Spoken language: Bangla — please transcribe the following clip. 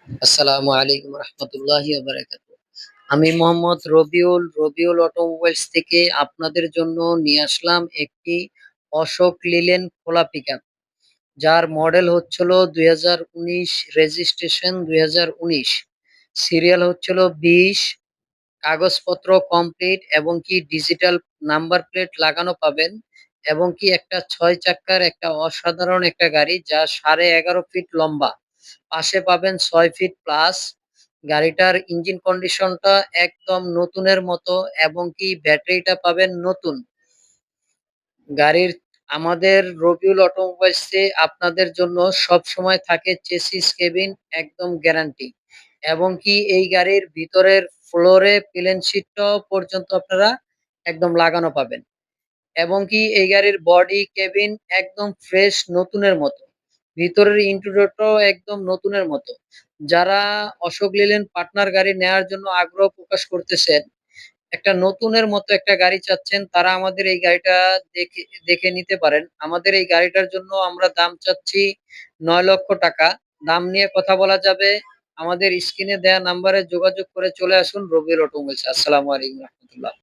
আসসালামু আলাইকুম রহমতুল্লাহি ওয়া বারাকাতুহু। আমি মোহাম্মদ রবিউল অটোমোবাইলস থেকে আপনাদের জন্য নিয়ে আসলাম একটি অশোক লিলেন খোলা পিকআপ। যার মডেল হচ্ছিল ২০১৯, রেজিস্ট্রেশন ২০১৯, সিরিয়াল হচ্ছিল ২০, কাগজপত্র কমপ্লিট এবং কি ডিজিটাল নাম্বার প্লেট লাগানো পাবেন এবং কি একটা ৬ চাক্কার একটা অসাধারণ একটা গাড়ি যা ১১.৫ ফিট লম্বা। পাশে পাবেন ৬ ফিট প্লাস। গাড়িটার ইঞ্জিন কন্ডিশনটা একদম নতুনের মতো এবং কি ব্যাটারিটা পাবেন নতুন। গাড়ির আমাদের রবিউল অটোমোবাইলসে আপনাদের জন্য সবসময় থাকে চেসিস কেবিন একদম গ্যারান্টি এবং কি এই গাড়ির ভিতরের ফ্লোরে পিলেন শিটটাও পর্যন্ত আপনারা একদম লাগানো পাবেন এবং কি এই গাড়ির বডি কেবিন একদম ফ্রেশ নতুনের মতো। ভিতরের ইন্টেরিয়রটাও একদম নতুনের মতো। যারা অশোক লেল্যান্ড পার্টনার গাড়ি নেওয়ার জন্য আগ্রহ প্রকাশ করতেছেন, একটা নতুনের মতো একটা গাড়ি চাচ্ছেন, তারা আমাদের এই গাড়িটা দেখে দেখে নিতে পারেন। আমাদের এই গাড়িটার জন্য আমরা দাম চাচ্ছি ৳৯,০০,০০০। দাম নিয়ে কথা বলা যাবে। আমাদের স্ক্রিনে দেয়া নাম্বারে যোগাযোগ করে চলে আসুন রবিউল অটোমোবাইলস। আসসালামু আলাইকুম রহমতুল্লাহ।